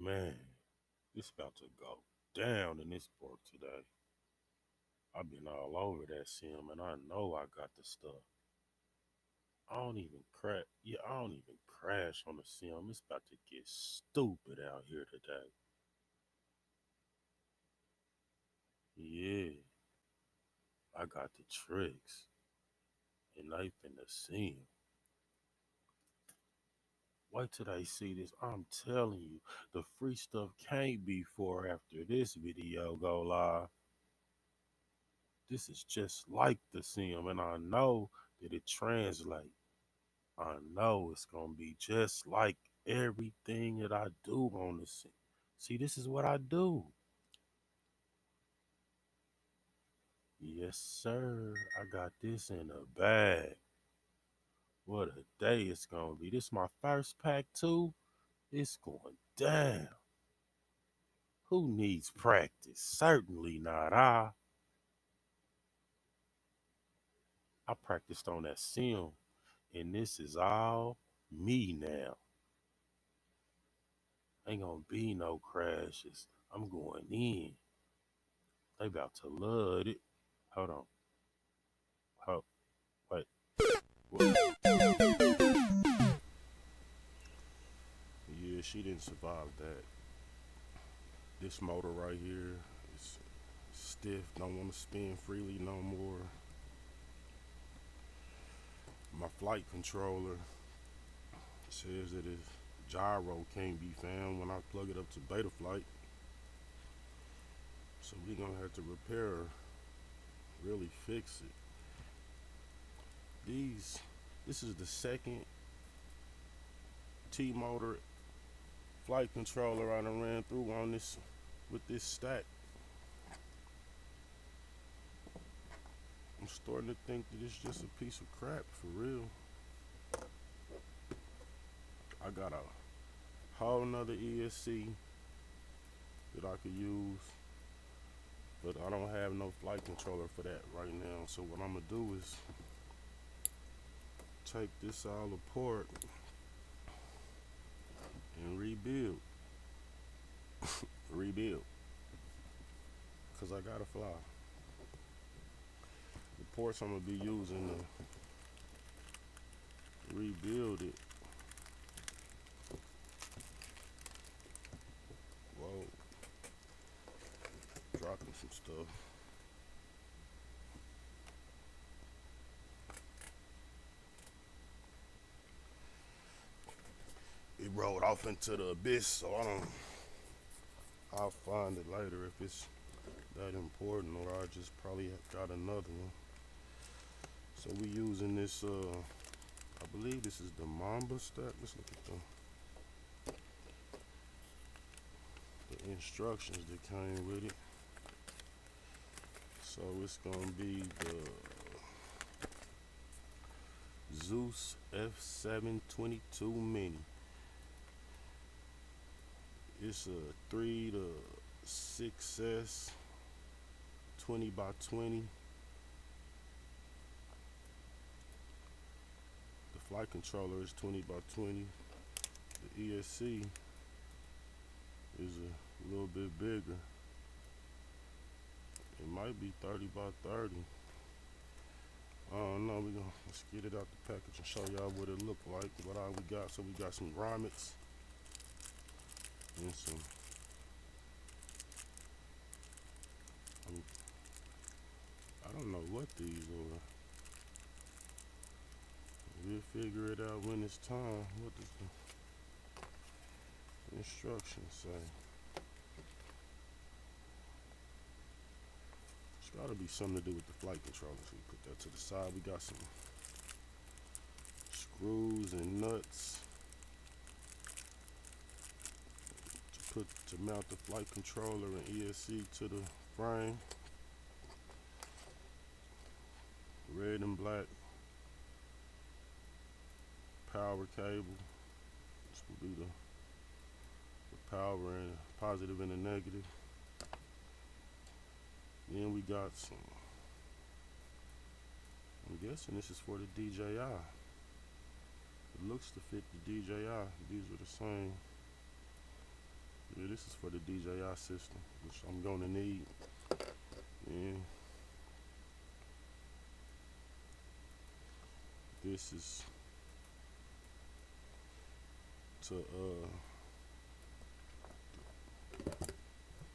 Man, this about to go down in this sport today. I've been all over that sim and I know I got the stuff. I don't even crash. Yeah, I don't even crash on the sim. It's about to get stupid out here today. Yeah, I got the tricks and they finna sim. Wait till they see this. I'm telling you, the free stuff can't be for after this video go live. This is just like the sim, and I know that it translates. I know it's gonna be just like everything that I do on the sim. See, this is what I do. Yes, sir. I got this in a bag. What a day it's gonna be. This my first pack too. It's going down. Who needs practice? Certainly not I. I practiced on that sim, and this is all me now. Ain't gonna be no crashes. I'm going in. They about to love it. Hold on. Hold. Wait. What? Yeah, she didn't survive that. This motor right here is stiff. Don't want to spin freely no more. My flight controller says that its gyro can't be found when I plug it up to Betaflight. So we gonna have to repair, really fix it. This is the second T-motor flight controller I done ran through on this with this stack. I'm starting to think that it's just a piece of crap for real. I got a whole nother ESC that I could use, but I don't have no flight controller for that right now. So what I'm gonna do is take this all apart and rebuild, cause I gotta fly. The ports I'm gonna be using to rebuild it. Whoa, dropping some stuff. It rolled off into the abyss, so I'll find it later if it's that important, or I just probably got another one. So we using this, I believe this is the Mamba stack. Let's look at the instructions that came with it. So it's gonna be the Zeus F722 Mini. It's a 3 to 6S 20 by 20. The flight controller is 20 by 20. The ESC is a little bit bigger. It might be 30 by 30. I don't know. Let's get it out the package and show y'all what it look like. What all we got. So we got some grommets and some. Um, I don't know what these are. We'll figure it out when it's time. What does the instructions say? It's got to be something to do with the flight controller. So we put that to the side. We got some screws and nuts to mount the flight controller and ESC to the frame. Red and black power cable. This will be the power and positive and the negative. Then we got some. I'm guessing this is for the DJI. It looks to fit the DJI. These are the same This is for the DJI system, which I'm gonna need. And this is to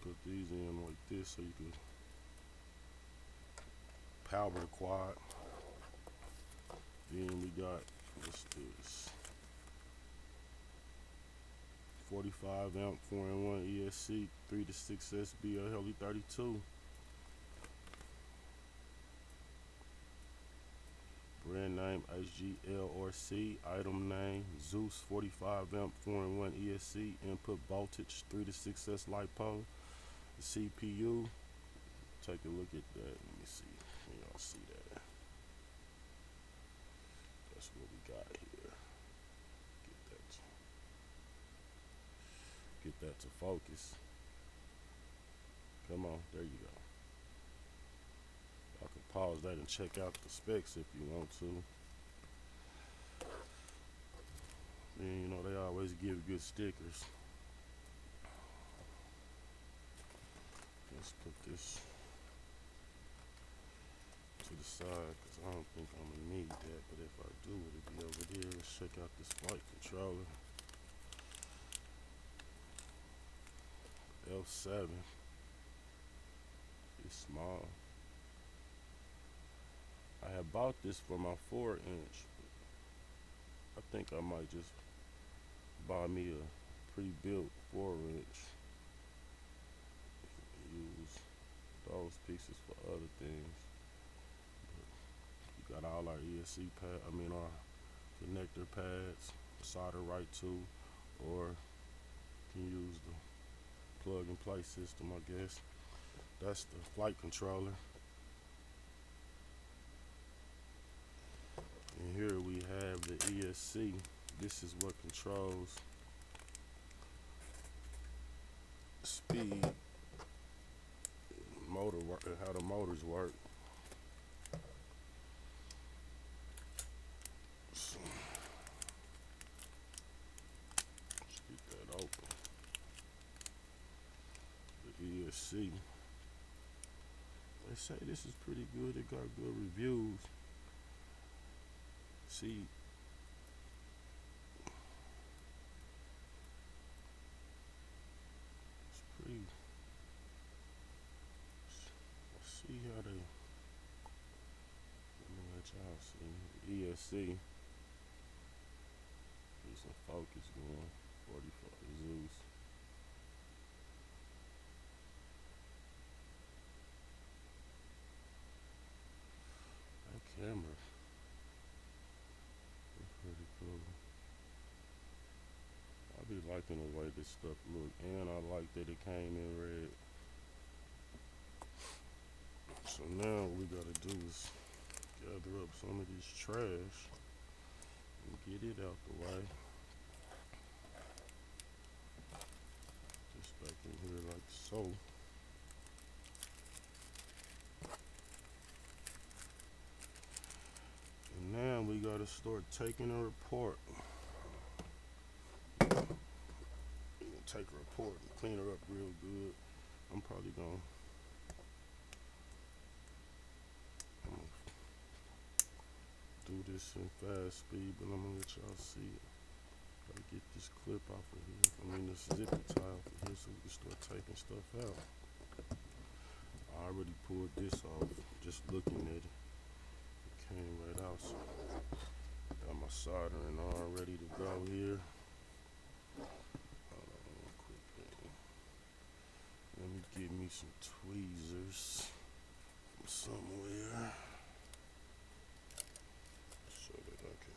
put these in like this so you can power the quad. Then we got, what's this? 45 amp 4-in-1 ESC 3 to 6 SBL Heli 32. Brand name HGL/C. Item name Zeus 45 amp 4-in-1 ESC. Input voltage 3 to 6S LiPo. The CPU. Take a look at that. Let me see. Can y'all see that? That's what we got here. Get that to focus. Come on, there you go. I can pause that and check out the specs if you want to. And you know they always give good stickers. Let's put this to the side because I don't think I'm gonna need that, but if I do, it'll be over there. Let's check out this flight controller. F7. It's small. I have bought this for my 4-inch. I think I might just buy me a pre-built 4-inch. Use those pieces for other things. But you got all our ESC pad. Our connector pads, solder right to, or you can use the plug and play system, I guess. That's the flight controller. And here we have the ESC. This is what controls speed, motor work, how the motors work. So, let's get that open. The ESC. They say this is pretty good. It got good reviews. See, it's pretty. Let's see how they. Let me let y'all see. ESC. Get some focus going. 44 Zeus. That camera. Pretty cool. I be liking the way this stuff look, and I like that it came in red. So now what we gotta do is gather up some of this trash and get it out the way. Just back in here like so. And now we gotta start taking a report. We're gonna take a report and clean her up real good. I'm probably gonna do this in fast speed, but I'm gonna let y'all see it. Gotta get this clip off of here. This zipper tie off of here so we can start taking stuff out. I already pulled this off just looking at it. Came right out, so got my soldering all ready to go here. Hold on real quick. Let me get me some tweezers from somewhere so that I can.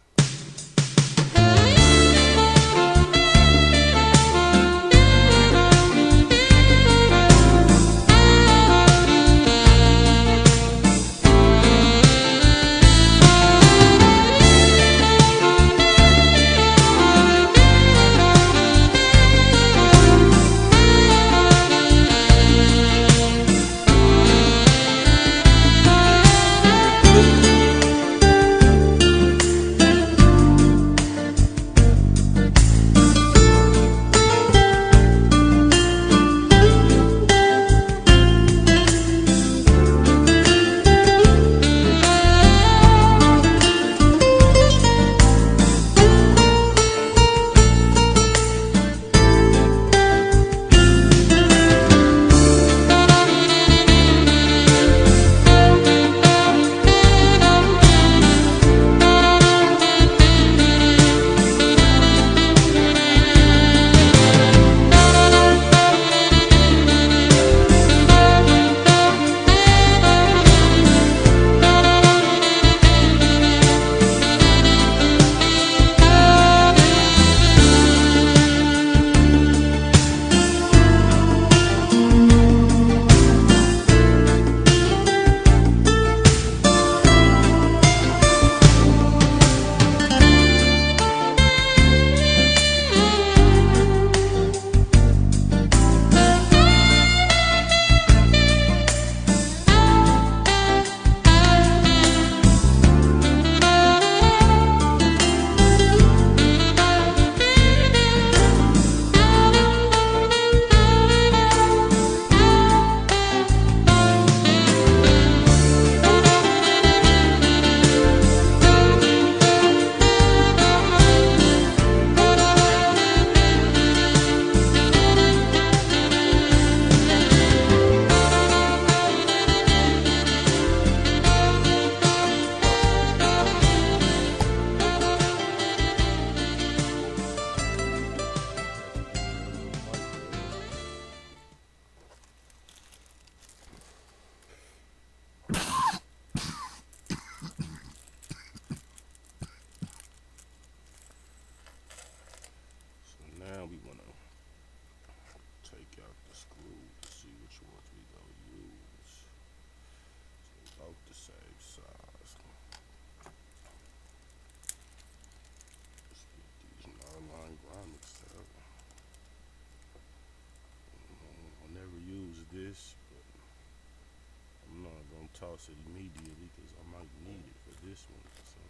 toss it immediately because I might need it for this one. So